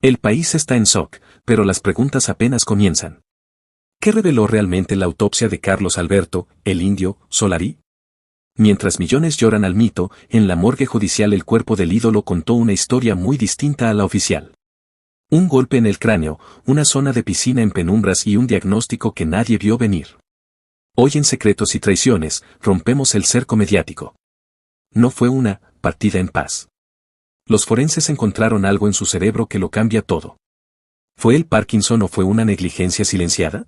El país está en shock, pero las preguntas apenas comienzan. ¿Qué reveló realmente la autopsia de Carlos Alberto, el indio, Solari? Mientras millones lloran al mito, en la morgue judicial el cuerpo del ídolo contó una historia muy distinta a la oficial. Un golpe en el cráneo, una zona de piscina en penumbras y un diagnóstico que nadie vio venir. Hoy en Secretos y Traiciones, rompemos el cerco mediático. No fue una partida en paz. Los forenses encontraron algo en su cerebro que lo cambia todo. ¿Fue el Parkinson o fue una negligencia silenciada?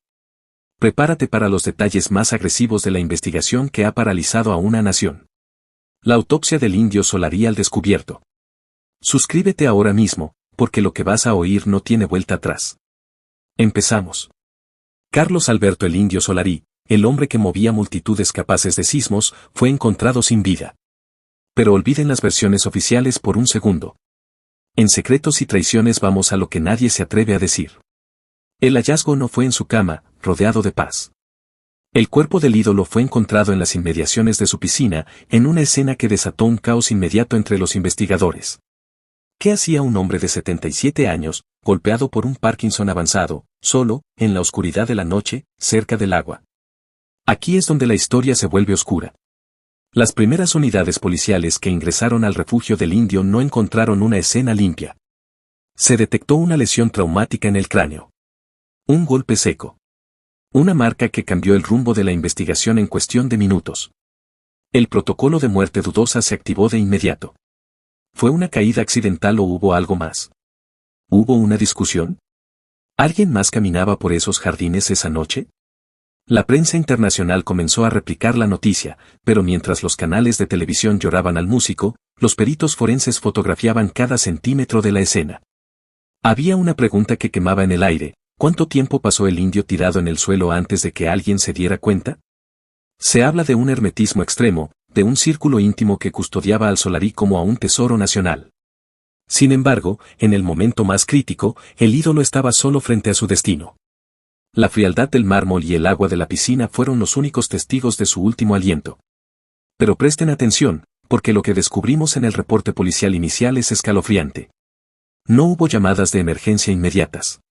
Prepárate para los detalles más agresivos de la investigación que ha paralizado a una nación. La autopsia del indio Solari al descubierto. Suscríbete ahora mismo, porque lo que vas a oír no tiene vuelta atrás. Empezamos. Carlos Alberto el indio Solari, el hombre que movía multitudes capaces de sismos, fue encontrado sin vida. Pero olviden las versiones oficiales por un segundo. En Secretos y Traiciones vamos a lo que nadie se atreve a decir. El hallazgo no fue en su cama, rodeado de paz. El cuerpo del ídolo fue encontrado en las inmediaciones de su piscina, en una escena que desató un caos inmediato entre los investigadores. ¿Qué hacía un hombre de 77 años, golpeado por un Parkinson avanzado, solo, en la oscuridad de la noche, cerca del agua? Aquí es donde la historia se vuelve oscura. Las primeras unidades policiales que ingresaron al refugio del indio no encontraron una escena limpia. Se detectó una lesión traumática en el cráneo. Un golpe seco. Una marca que cambió el rumbo de la investigación en cuestión de minutos. El protocolo de muerte dudosa se activó de inmediato. ¿Fue una caída accidental o hubo algo más? ¿Hubo una discusión? ¿Alguien más caminaba por esos jardines esa noche? La prensa internacional comenzó a replicar la noticia, pero mientras los canales de televisión lloraban al músico, los peritos forenses fotografiaban cada centímetro de la escena. Había una pregunta que quemaba en el aire. ¿Cuánto tiempo pasó el indio tirado en el suelo antes de que alguien se diera cuenta? Se habla de un hermetismo extremo, de un círculo íntimo que custodiaba al Solari como a un tesoro nacional. Sin embargo, en el momento más crítico, el ídolo estaba solo frente a su destino. La frialdad del mármol y el agua de la piscina fueron los únicos testigos de su último aliento. Pero presten atención, porque lo que descubrimos en el reporte policial inicial es escalofriante. No hubo llamadas de emergencia inmediatas.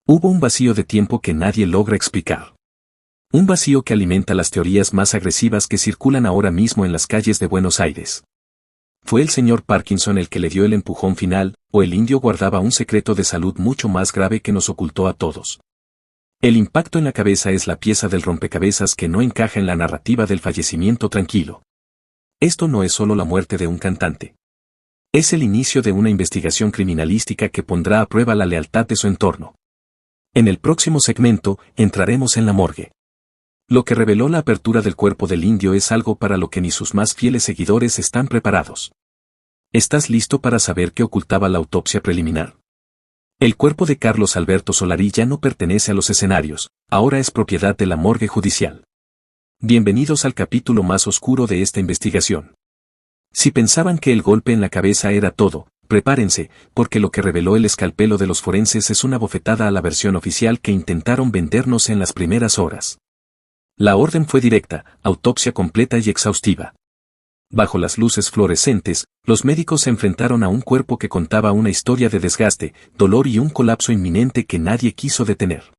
Hubo un vacío de tiempo que nadie logra explicar. Un vacío que alimenta las teorías más agresivas que circulan ahora mismo en las calles de Buenos Aires. ¿Fue el señor Parkinson el que le dio el empujón final, o el indio guardaba un secreto de salud mucho más grave que nos ocultó a todos? El impacto en la cabeza es la pieza del rompecabezas que no encaja en la narrativa del fallecimiento tranquilo. Esto no es solo la muerte de un cantante. Es el inicio de una investigación criminalística que pondrá a prueba la lealtad de su entorno. En el próximo segmento, entraremos en la morgue. Lo que reveló la apertura del cuerpo del indio es algo para lo que ni sus más fieles seguidores están preparados. ¿Estás listo para saber qué ocultaba la autopsia preliminar? El cuerpo de Carlos Alberto Solari ya no pertenece a los escenarios, ahora es propiedad de la morgue judicial. Bienvenidos al capítulo más oscuro de esta investigación. Si pensaban que el golpe en la cabeza era todo, prepárense, porque lo que reveló el escalpelo de los forenses es una bofetada a la versión oficial que intentaron vendernos en las primeras horas. La orden fue directa, autopsia completa y exhaustiva. Bajo las luces fluorescentes, los médicos se enfrentaron a un cuerpo que contaba una historia de desgaste, dolor y un colapso inminente que nadie quiso detener.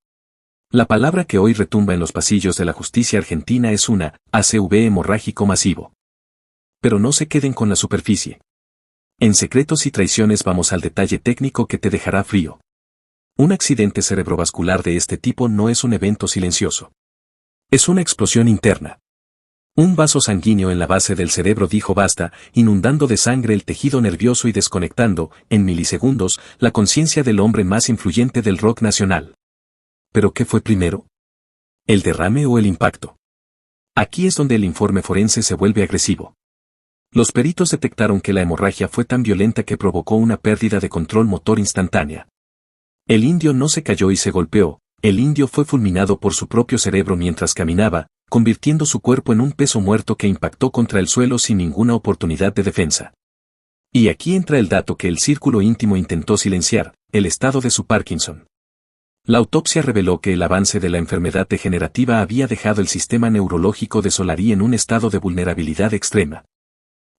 La palabra que hoy retumba en los pasillos de la justicia argentina es una ACV hemorrágico masivo. Pero no se queden con la superficie. En Secretos y Traiciones vamos al detalle técnico que te dejará frío. Un accidente cerebrovascular de este tipo no es un evento silencioso. Es una explosión interna. Un vaso sanguíneo en la base del cerebro dijo basta, inundando de sangre el tejido nervioso y desconectando, en milisegundos, la conciencia del hombre más influyente del rock nacional. ¿Pero qué fue primero? ¿El derrame o el impacto? Aquí es donde el informe forense se vuelve agresivo. Los peritos detectaron que la hemorragia fue tan violenta que provocó una pérdida de control motor instantánea. El indio no se cayó y se golpeó, el indio fue fulminado por su propio cerebro mientras caminaba, convirtiendo su cuerpo en un peso muerto que impactó contra el suelo sin ninguna oportunidad de defensa. Y aquí entra el dato que el círculo íntimo intentó silenciar, el estado de su Parkinson. La autopsia reveló que el avance de la enfermedad degenerativa había dejado el sistema neurológico de Solari en un estado de vulnerabilidad extrema.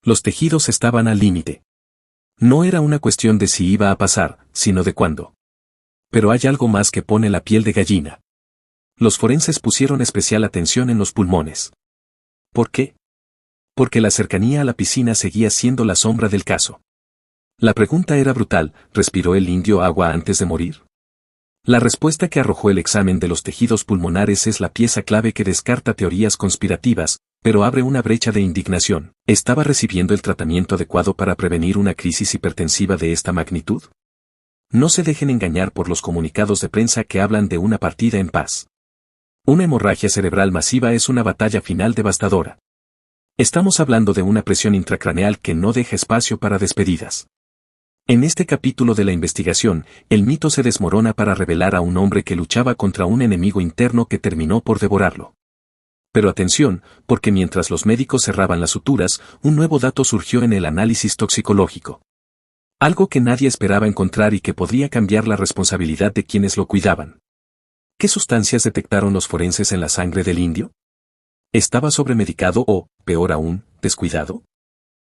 Los tejidos estaban al límite. No era una cuestión de si iba a pasar, sino de cuándo. Pero hay algo más que pone la piel de gallina. Los forenses pusieron especial atención en los pulmones. ¿Por qué? Porque la cercanía a la piscina seguía siendo la sombra del caso. La pregunta era brutal: ¿respiró el indio agua antes de morir? La respuesta que arrojó el examen de los tejidos pulmonares es la pieza clave que descarta teorías conspirativas, pero abre una brecha de indignación. ¿Estaba recibiendo el tratamiento adecuado para prevenir una crisis hipertensiva de esta magnitud? No se dejen engañar por los comunicados de prensa que hablan de una partida en paz. Una hemorragia cerebral masiva es una batalla final devastadora. Estamos hablando de una presión intracraneal que no deja espacio para despedidas. En este capítulo de la investigación, el mito se desmorona para revelar a un hombre que luchaba contra un enemigo interno que terminó por devorarlo. Pero atención, porque mientras los médicos cerraban las suturas, un nuevo dato surgió en el análisis toxicológico. Algo que nadie esperaba encontrar y que podría cambiar la responsabilidad de quienes lo cuidaban. ¿Qué sustancias detectaron los forenses en la sangre del indio? ¿Estaba sobremedicado o, peor aún, descuidado?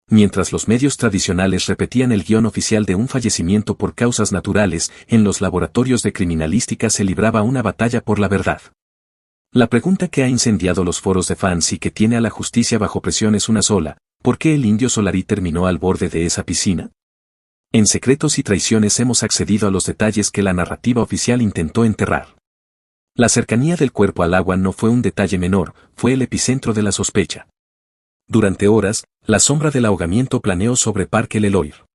Mientras los medios tradicionales repetían el guión oficial de un fallecimiento por causas naturales, en los laboratorios de criminalística se libraba una batalla por la verdad. La pregunta que ha incendiado los foros de fans y que tiene a la justicia bajo presión es una sola: ¿por qué el indio Solari terminó al borde de esa piscina? En Secretos y Traiciones hemos accedido a los detalles que la narrativa oficial intentó enterrar. La cercanía del cuerpo al agua no fue un detalle menor, fue el epicentro de la sospecha. Durante horas, la sombra del ahogamiento planeó sobre Parque Leloir.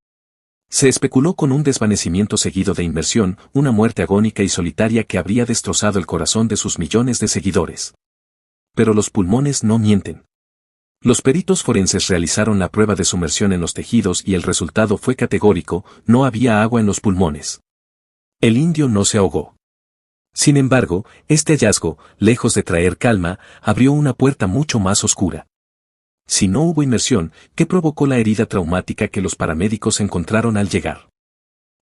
Se especuló con un desvanecimiento seguido de inmersión, una muerte agónica y solitaria que habría destrozado el corazón de sus millones de seguidores. Pero los pulmones no mienten. Los peritos forenses realizaron la prueba de sumersión en los tejidos y el resultado fue categórico: no había agua en los pulmones. El indio no se ahogó. Sin embargo, este hallazgo, lejos de traer calma, abrió una puerta mucho más oscura. Si no hubo inmersión, ¿qué provocó la herida traumática que los paramédicos encontraron al llegar?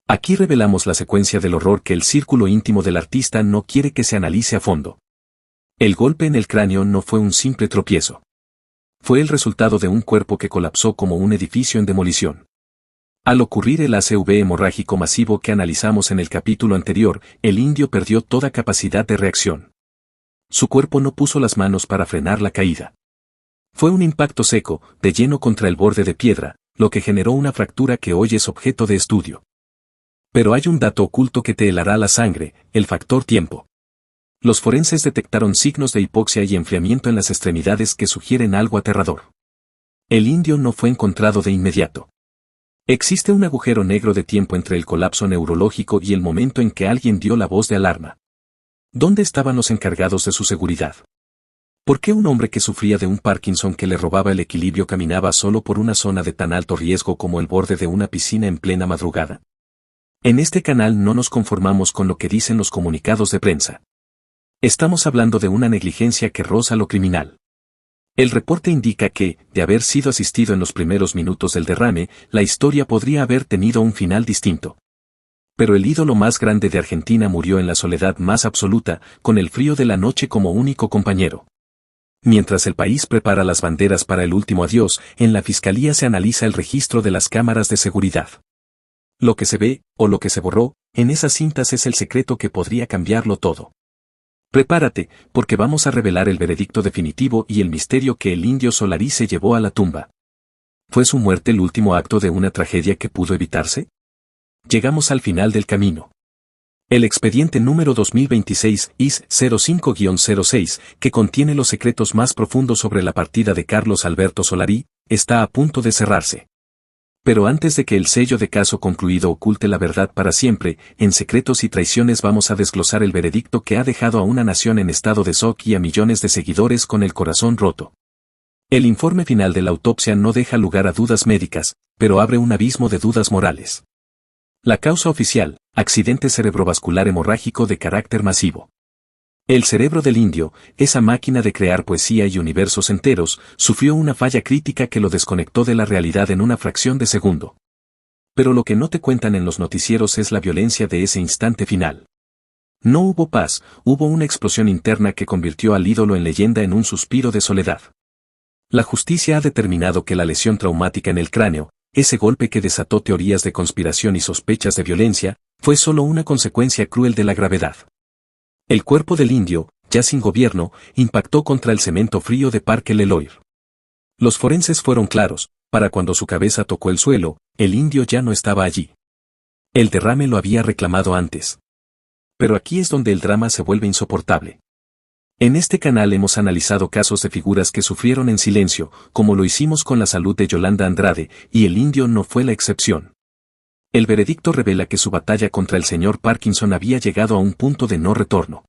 Aquí revelamos la secuencia del horror que el círculo íntimo del artista no quiere que se analice a fondo. El golpe en el cráneo no fue un simple tropiezo. Fue el resultado de un cuerpo que colapsó como un edificio en demolición. Al ocurrir el ACV hemorrágico masivo que analizamos en el capítulo anterior, el indio perdió toda capacidad de reacción. Su cuerpo no puso las manos para frenar la caída. Fue un impacto seco, de lleno contra el borde de piedra, lo que generó una fractura que hoy es objeto de estudio. Pero hay un dato oculto que te helará la sangre: el factor tiempo. Los forenses detectaron signos de hipoxia y enfriamiento en las extremidades que sugieren algo aterrador. El indio no fue encontrado de inmediato. Existe un agujero negro de tiempo entre el colapso neurológico y el momento en que alguien dio la voz de alarma. ¿Dónde estaban los encargados de su seguridad? ¿Por qué un hombre que sufría de un Parkinson que le robaba el equilibrio caminaba solo por una zona de tan alto riesgo como el borde de una piscina en plena madrugada? En este canal no nos conformamos con lo que dicen los comunicados de prensa. Estamos hablando de una negligencia que roza lo criminal. El reporte indica que, de haber sido asistido en los primeros minutos del derrame, la historia podría haber tenido un final distinto. Pero el ídolo más grande de Argentina murió en la soledad más absoluta, con el frío de la noche como único compañero. Mientras el país prepara las banderas para el último adiós, en la fiscalía se analiza el registro de las cámaras de seguridad. Lo que se ve, o lo que se borró, en esas cintas es el secreto que podría cambiarlo todo. Prepárate, porque vamos a revelar el veredicto definitivo y el misterio que el indio Solari se llevó a la tumba. ¿Fue su muerte el último acto de una tragedia que pudo evitarse? Llegamos al final del camino. El expediente número 2026-IS-05-06, que contiene los secretos más profundos sobre la partida de Carlos Alberto Solari, está a punto de cerrarse. Pero antes de que el sello de caso concluido oculte la verdad para siempre, en Secretos y Traiciones vamos a desglosar el veredicto que ha dejado a una nación en estado de shock y a millones de seguidores con el corazón roto. El informe final de la autopsia no deja lugar a dudas médicas, pero abre un abismo de dudas morales. La causa oficial: accidente cerebrovascular hemorrágico de carácter masivo. El cerebro del indio, esa máquina de crear poesía y universos enteros, sufrió una falla crítica que lo desconectó de la realidad en una fracción de segundo. Pero lo que no te cuentan en los noticieros es la violencia de ese instante final. No hubo paz, hubo una explosión interna que convirtió al ídolo en leyenda en un suspiro de soledad. La justicia ha determinado que la lesión traumática en el cráneo, ese golpe que desató teorías de conspiración y sospechas de violencia, fue solo una consecuencia cruel de la gravedad. El cuerpo del indio, ya sin gobierno, impactó contra el cemento frío de Parque Leloir. Los forenses fueron claros, para cuando su cabeza tocó el suelo, el indio ya no estaba allí. El derrame lo había reclamado antes. Pero aquí es donde el drama se vuelve insoportable. En este canal hemos analizado casos de figuras que sufrieron en silencio, como lo hicimos con la salud de Yolanda Andrade, y el indio no fue la excepción. El veredicto revela que su batalla contra el señor Parkinson había llegado a un punto de no retorno.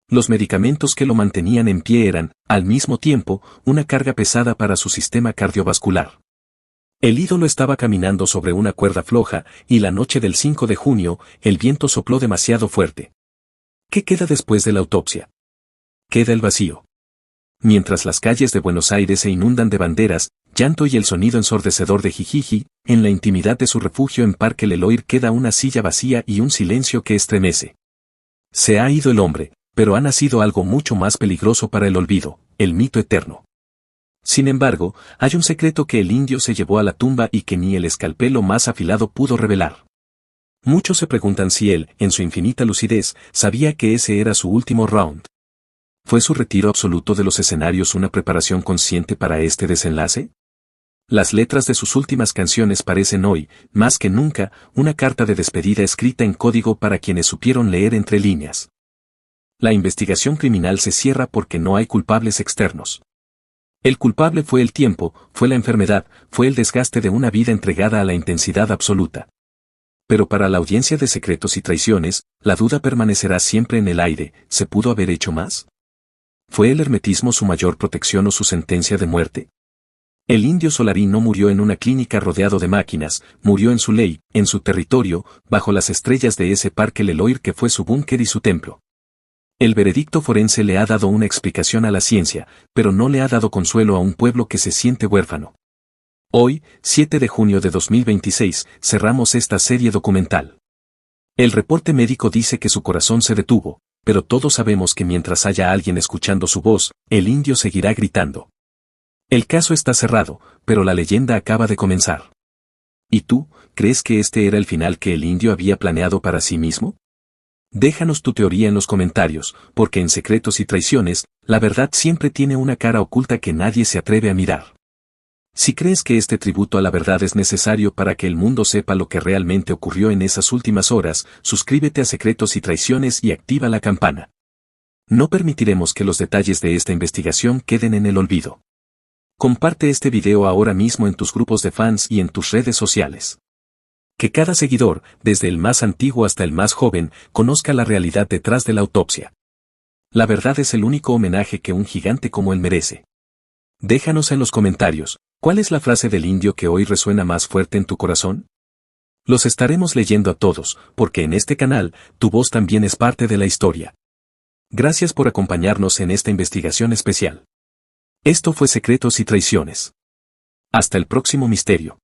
Los medicamentos que lo mantenían en pie eran, al mismo tiempo, una carga pesada para su sistema cardiovascular. El ídolo estaba caminando sobre una cuerda floja, y la noche del 5 de junio, el viento sopló demasiado fuerte. ¿Qué queda después de la autopsia? Queda el vacío. Mientras las calles de Buenos Aires se inundan de banderas, llanto y el sonido ensordecedor de jijiji, en la intimidad de su refugio en Parque Leloir queda una silla vacía y un silencio que estremece. Se ha ido el hombre, pero ha nacido algo mucho más peligroso para el olvido, el mito eterno. Sin embargo, hay un secreto que el indio se llevó a la tumba y que ni el escalpelo más afilado pudo revelar. Muchos se preguntan si él, en su infinita lucidez, sabía que ese era su último round. ¿Fue su retiro absoluto de los escenarios una preparación consciente para este desenlace? Las letras de sus últimas canciones parecen hoy, más que nunca, una carta de despedida escrita en código para quienes supieron leer entre líneas. La investigación criminal se cierra porque no hay culpables externos. El culpable fue el tiempo, fue la enfermedad, fue el desgaste de una vida entregada a la intensidad absoluta. Pero para la audiencia de Secretos y Traiciones, la duda permanecerá siempre en el aire, ¿se pudo haber hecho más? ¿Fue el hermetismo su mayor protección o su sentencia de muerte? El indio Solari no murió en una clínica rodeado de máquinas, murió en su ley, en su territorio, bajo las estrellas de ese Parque Leloir que fue su búnker y su templo. El veredicto forense le ha dado una explicación a la ciencia, pero no le ha dado consuelo a un pueblo que se siente huérfano. Hoy, 7 de junio de 2026, cerramos esta serie documental. El reporte médico dice que su corazón se detuvo, pero todos sabemos que mientras haya alguien escuchando su voz, el indio seguirá gritando. El caso está cerrado, pero la leyenda acaba de comenzar. ¿Y tú, crees que este era el final que el indio había planeado para sí mismo? Déjanos tu teoría en los comentarios, porque en Secretos y Traiciones, la verdad siempre tiene una cara oculta que nadie se atreve a mirar. Si crees que este tributo a la verdad es necesario para que el mundo sepa lo que realmente ocurrió en esas últimas horas, suscríbete a Secretos y Traiciones y activa la campana. No permitiremos que los detalles de esta investigación queden en el olvido. Comparte este video ahora mismo en tus grupos de fans y en tus redes sociales. Que cada seguidor, desde el más antiguo hasta el más joven, conozca la realidad detrás de la autopsia. La verdad es el único homenaje que un gigante como él merece. Déjanos en los comentarios, ¿cuál es la frase del indio que hoy resuena más fuerte en tu corazón? Los estaremos leyendo a todos, porque en este canal, tu voz también es parte de la historia. Gracias por acompañarnos en esta investigación especial. Esto fue Secretos y Traiciones. Hasta el próximo misterio.